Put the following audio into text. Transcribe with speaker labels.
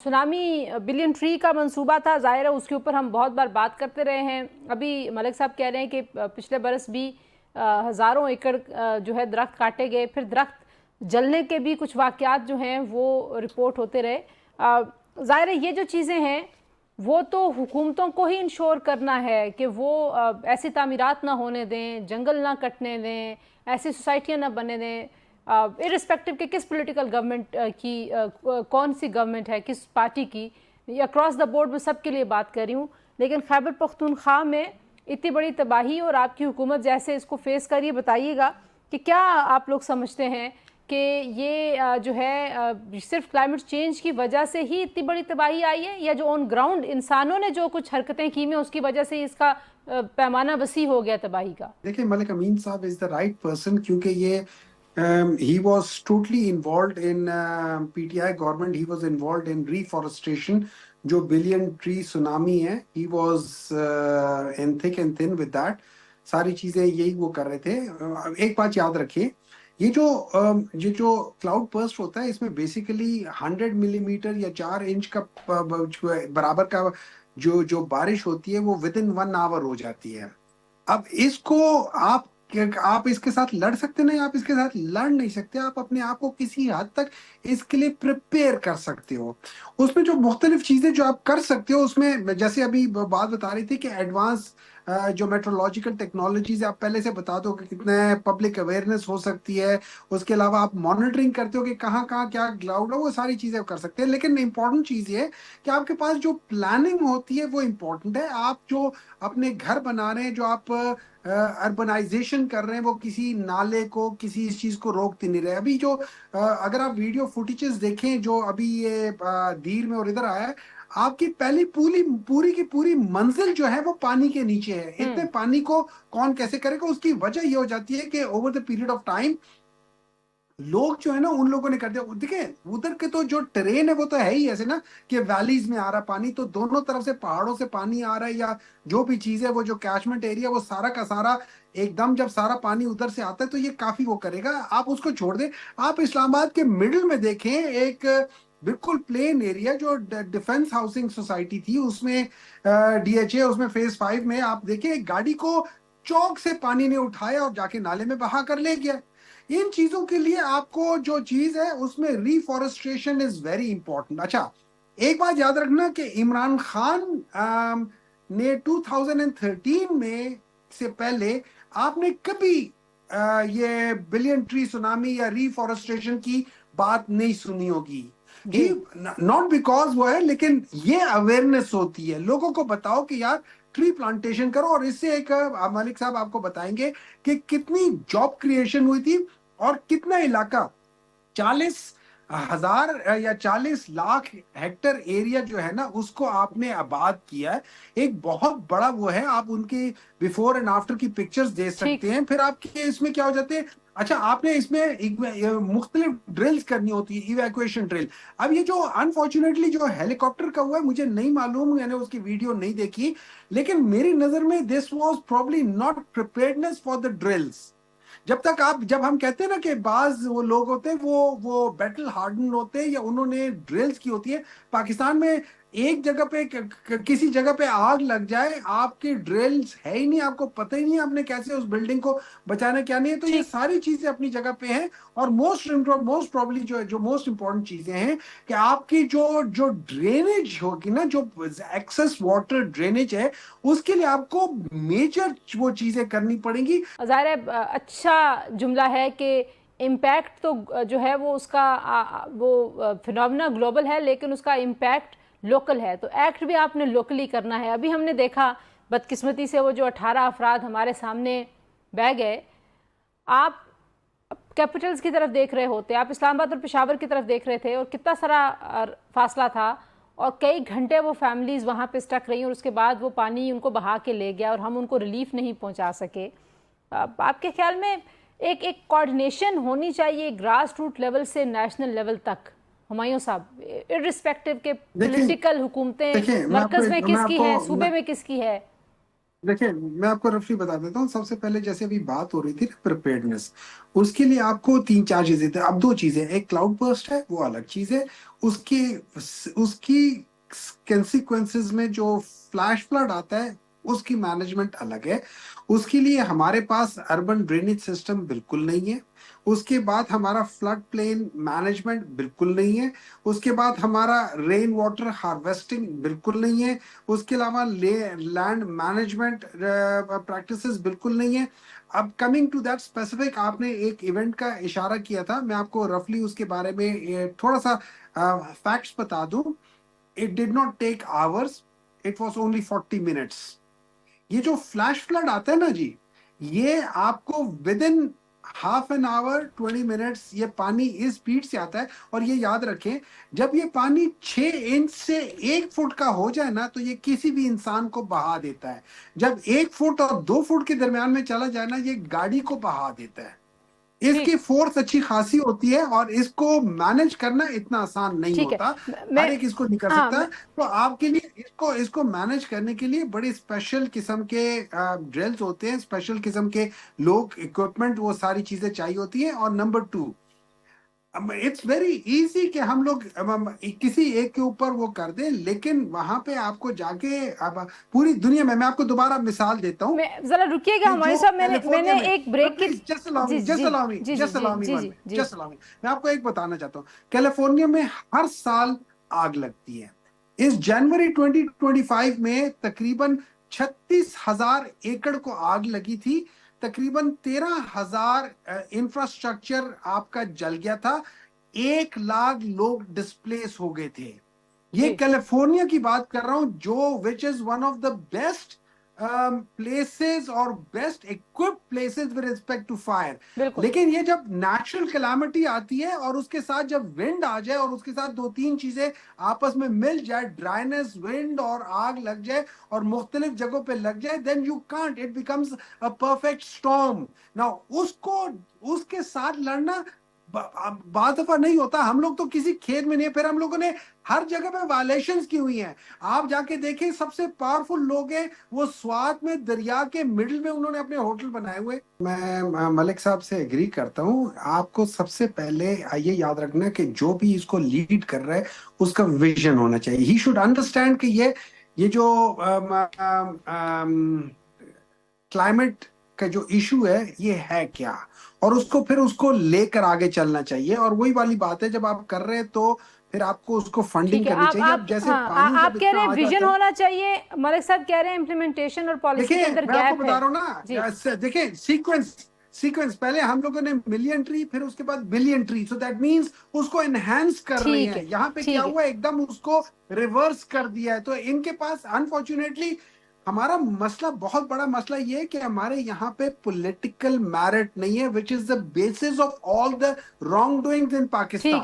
Speaker 1: Tsunami billion tree का मंसूबा था, जाहिर है उसके ऊपर हम बहुत बार बात करते रहे हैं। अभी मलिक साहब कह रहे हैं कि पिछले बरस भी हज़ारों एकड़ जो है दरख्त काटे गए, फिर दरख्त जलने के भी कुछ वाक़यात जो हैं वो रिपोर्ट होते रहे। जाहिर है ये जो चीज़ें हैं वो तो हुकूमतों को ही इंश्योर करना है कि वो ऐसी तामीरात ना होने दें, जंगल ना कटने दें, ऐसी सोसाइटियाँ ना बनने दें, इरिस्पेक्टिव के किस पॉलिटिकल गवर्नमेंट की कौन सी गवर्नमेंट है, किस पार्टी की, अक्रॉस द बोर्ड में सबके लिए बात कर रही हूँ। लेकिन खैबर पख्तूनख्वा में इतनी बड़ी तबाही और आपकी हुकूमत जैसे इसको फेस करिए, बताइएगा कि क्या आप लोग समझते हैं कि ये जो है सिर्फ क्लाइमेट चेंज की वजह से ही इतनी बड़ी तबाही आई है, या जो ऑन ग्राउंड इंसानों ने जो कुछ हरकतें की में उसकी वजह से इसका पैमाना वसी हो गया तबाही का?
Speaker 2: देखिए, मलिक अमीन साहब इज द राइट पर्सन, क्योंकि ये he was totally involved in PTI government. He was involved in reforestation. जो बिलियन ट्री सुनामी है, he was in thick and thin with that. सारी चीजें यही वो कर रहे थे। एक बात याद रखिए, ये जो क्लाउड बर्स्ट होता है, इसमें बेसिकली 100 मिलीमीटर या 4 इंच का बराबर का जो बारिश होती है वो विद इन 1 आवर हो जाती है। अब इसको आप इसके साथ लड़ सकते नहीं, आप इसके साथ लड़ नहीं सकते। आप अपने आप को किसी हद तक इसके लिए प्रिपेयर कर सकते हो। उसमें जो मुख्तलिफ चीजें जो आप कर सकते हो, उसमें जैसे अभी बात बता रही थी कि एडवांस जो मेट्रोलॉजिकल टेक्नोलॉजीज आप पहले से बता दो कि कितने पब्लिक अवेयरनेस हो सकती है। उसके अलावा आप मॉनिटरिंग करते हो कि कहाँ कहाँ क्या क्लाउड है, वो सारी चीजें कर सकते हैं। लेकिन इंपॉर्टेंट चीज ये है कि आपके पास जो प्लानिंग होती है वो इम्पोर्टेंट है। आप जो अपने घर बना रहे हैं, जो आप अर्बनाइजेशन कर रहे हैं, वो किसी नाले को, किसी इस चीज को रोकते नहीं रहे। अभी जो अगर आप वीडियो फुटेजेस देखें जो अभी ये दीर में और इधर आया है, आपकी पहली पूरी की पूरी मंजिल जो है वो पानी के नीचे है। इतने पानी को कौन कैसे करेगा? उसकी वजह ये हो जाती है कि over the period of time लोग जो है ना, उन लोगों ने कर दिया। देखिए, उधर के तो जो ट्रेन है वो तो है ही ऐसे ना कि वैलीज में आ रहा पानी, तो दोनों तरफ से पहाड़ों से पानी आ रहा है, या जो भी चीज है वो जो कैचमेंट एरिया वो सारा का सारा एकदम जब सारा पानी उधर से आता है तो ये काफी वो करेगा। आप उसको छोड़ दें, आप इस्लामाबाद के मिडिल में देखें एक बिल्कुल प्लेन एरिया जो डिफेंस हाउसिंग सोसाइटी थी, उसमें DHA, उसमें फेज 5 में आप देखिए एक गाड़ी को चौक से पानी ने उठाया और जाके नाले में बहा कर ले गया। इन चीजों के लिए आपको जो चीज है उसमें रिफॉरेस्टेशन इज वेरी इंपॉर्टेंट। अच्छा, एक बात याद रखना कि इमरान खान ने 2013 में से पहले आपने कभी ये बिलियन ट्री सुनामी या रिफॉरेस्टेशन की बात नहीं सुनी होगी। नॉट बिकॉज वो है, लेकिन ये अवेयरनेस होती है। लोगों को बताओ कि यार ट्री प्लांटेशन करो, और इससे एक मलिक साहब आपको बताएंगे कि कितनी जॉब क्रिएशन हुई थी और कितना इलाका 40,000 या 40 लाख हेक्टर एरिया जो है ना उसको आपने आबाद किया है। एक बहुत बड़ा वो है। आप उनकी बिफोर एंड आफ्टर की पिक्चर्स दे सकते हैं। फिर आपके इसमें क्या हो जाते हैं, अच्छा आपने इसमें मुख्तलिफ ड्रिल्स करनी होती है, इवैक्यूएशन ड्रिल। अब ये जो अनफॉर्चुनेटली जो हेलीकॉप्टर का हुआ है, मुझे नहीं मालूम, मैंने उसकी वीडियो नहीं देखी, लेकिन मेरी नजर में this was probably not preparedness for the drills. जब हम कहते हैं ना कि बाज वो लोग होते हैं वो बैटल हार्डन होते हैं, या उन्होंने ड्रिल्स की होती है। पाकिस्तान में एक जगह पे किसी जगह पे आग लग जाए, आपकी ड्रिल्स है ही नहीं, आपको पता ही नहीं आपने कैसे उस बिल्डिंग को बचाना क्या नहीं है। तो ये सारी चीजें अपनी जगह पे हैं। और मोस्ट प्रॉब्ली जो मोस्ट इंपॉर्टेंट चीजें हैं कि आपकी जो ड्रेनेज होगी ना, जो एक्सेस वाटर ड्रेनेज है, उसके लिए आपको मेजर वो चीजें करनी पड़ेंगी।
Speaker 1: ज़ाहिर है अच्छा जुमला है कि इम्पैक्ट तो जो है वो उसका वो फिनोमेना ग्लोबल है, लेकिन उसका इम्पैक्ट लोकल है, तो एक्ट भी आपने लोकली करना है। अभी हमने देखा बदकिस्मती से वो जो 18 अफराद हमारे सामने बह गए। आप कैपिटल्स की तरफ देख रहे होते, आप इस्लामाबाद और पेशावर की तरफ देख रहे थे, और कितना सारा फासला था, और कई घंटे वो फैमिलीज़ वहाँ पे स्टक रही, और उसके बाद वो पानी उनको बहा के ले गया और हम उनको रिलीफ नहीं पहुँचा सके। आपके ख्याल में एक कोऑर्डिनेशन होनी चाहिए ग्रास रूट लेवल से नेशनल लेवल तक, हुमायूं साहब, इर्रिस्पेक्टिव के पॉलिटिकल हुकूमतें मरकज में किसकी है, सूबे में किसकी है?
Speaker 2: देखिए, मैं आपको रफली बता देता हूँ। सबसे पहले जैसे अभी बात हो रही थी ना प्रिपेयर्डनेस, उसके लिए आपको तीन चार चीजें थे। अब दो चीजें, एक क्लाउड बर्स्ट है, वो अलग चीज है। उसके उसकी कंसिक्वेंसेस में जो फ्लैश फ्लड आता है, उसकी मैनेजमेंट अलग है। उसके लिए हमारे पास अर्बन ड्रेनेज सिस्टम बिल्कुल नहीं है। उसके बाद हमारा फ्लड प्लेन मैनेजमेंट बिल्कुल नहीं है। उसके बाद हमारा रेन वाटर हार्वेस्टिंग बिल्कुल नहीं है। उसके अलावा लैंड मैनेजमेंट प्रैक्टिसेस बिल्कुल नहीं है। अब कमिंग टू दैट स्पेसिफिक, आपने एक इवेंट का इशारा किया था, मैं आपको रफली उसके बारे में थोड़ा सा फैक्ट्स बता दूं। It did not take hours, it was only 40 minutes. ये जो फ्लैश फ्लड आता है ना जी, ये आपको with in ½ an hour 20 minutes ये पानी इस स्पीड से आता है। और ये याद रखें, जब ये पानी 6 इंच से 1 फुट का हो जाए ना, तो ये किसी भी इंसान को बहा देता है। जब 1 फुट और 2 फुट के दरमियान में चला जाए ना, ये गाड़ी को बहा देता है। इसकी
Speaker 1: ठीक
Speaker 2: फोर्स अच्छी खासी होती है, और इसको मैनेज करना इतना आसान नहीं
Speaker 1: ठीक है।
Speaker 2: होता।
Speaker 1: मैं
Speaker 2: हर एक इसको नहीं कर
Speaker 1: हाँ
Speaker 2: सकता। तो आपके लिए इसको इसको मैनेज करने के लिए बड़ी स्पेशल किस्म के ड्रिल्स होते हैं, स्पेशल किस्म के लोग, इक्विपमेंट, वो सारी चीजें चाहिए होती है। और number two, it's very easy कि हम लोग किसी एक के ऊपर वो कर दें, लेकिन वहां पे आपको जाके अब पूरी दुनिया में, मैं आपको दोबारा मिसाल देता हूँ
Speaker 1: मैं जरा रुकिएगा
Speaker 2: कि
Speaker 1: हमारे
Speaker 2: जो
Speaker 1: साहब, मैंने
Speaker 2: कैलिफोर्निया
Speaker 1: मैंने
Speaker 2: में,
Speaker 1: एक ब्रेक की।
Speaker 2: प्लीज जस्ट अलाउ
Speaker 1: जी
Speaker 2: मी, जस्ट
Speaker 1: जी
Speaker 2: अलाउ मी,
Speaker 1: जी जी
Speaker 2: जस्ट
Speaker 1: जी
Speaker 2: अलाउ मी
Speaker 1: जी
Speaker 2: वन
Speaker 1: जी
Speaker 2: मिनट,
Speaker 1: जी।
Speaker 2: Just allow me. मैं आपको एक बताना चाहता हूँ, कैलिफोर्निया में हर साल आग लगती है। इस जनवरी 2025 में तकरीबन 36,000 एकड़ को आग लगी थी। तकरीबन 13,000 इंफ्रास्ट्रक्चर आपका जल गया था। 1 लाख लोग डिस्प्लेस हो गए थे। ये
Speaker 1: जी
Speaker 2: कैलिफोर्निया की बात कर रहा हूं, जो which is one of the best places और best equipped places with respect to fire.
Speaker 1: बिल्कुल।
Speaker 2: लेकिन ये जब नेचुरल कैलामिटी आती है, और उसके साथ जब विंड आ जाए, और उसके साथ दो तीन चीजें आपस में मिल जाए, ड्राइनेस, विंड और आग लग जाए, और मुख्तलिफ जगहों पे लग जाए, then you can't, it becomes a perfect storm. Now उसको, उसके साथ लड़ना बात दफा नहीं होता। हम लोग तो किसी खेत में नहीं, फिर हम लोगों ने हर जगह पे वायलेशंस की हुई हैं। आप जाके देखें, सबसे पावरफुल लोग हैं वो स्वात में, दरिया के मिडिल में उन्होंने अपने होटल बनाए हुए। मैं मलिक साहब से एग्री करता हूँ। आपको सबसे पहले ये याद रखना कि जो भी इसको लीड कर रहा है, उसका विजन होना चाहिए। ही शुड अंडरस्टैंड कि ये जो क्लाइमेट का जो इशू है, ये है क्या, और उसको फिर उसको लेकर आगे चलना चाहिए। और वही वाली बात है, जब आप कर रहे हैं तो फिर आपको उसको
Speaker 1: ठीक
Speaker 2: फंडिंग
Speaker 1: है।
Speaker 2: करनी चाहिए। अब
Speaker 1: आप
Speaker 2: जैसे
Speaker 1: हाँ
Speaker 2: पानी
Speaker 1: आप
Speaker 2: जब
Speaker 1: कह
Speaker 2: इतना
Speaker 1: रहे हैं
Speaker 2: आ
Speaker 1: विजन
Speaker 2: जाता है,
Speaker 1: होना चाहिए, मलिक साहब कह रहे हैं इम्प्लीमेंटेशन और पॉलिसी के
Speaker 2: देखिए
Speaker 1: अंदर
Speaker 2: मैं आपको
Speaker 1: गैप है।
Speaker 2: बता रहा हूँ
Speaker 1: जी
Speaker 2: ना, देखिए सीक्वेंस, पहले हम लोगों ने मिलियन ट्री, फिर उसके बाद billion tree, so that means उसको एनहेंस कर रहे
Speaker 1: ठीक
Speaker 2: हैं।
Speaker 1: है
Speaker 2: यहाँ पे क्या
Speaker 1: ठीक है।
Speaker 2: हुआ, एकदम उसको रिवर्स कर दिया है। तो इनके पास अनफॉर्चुनेटली, हमारा मसला, बहुत बड़ा मसला ये है कि हमारे यहाँ पे पॉलिटिकल मेरिट नहीं है, which is the basis of all the wrong doings in
Speaker 1: ठीक
Speaker 2: पाकिस्तान।
Speaker 1: है।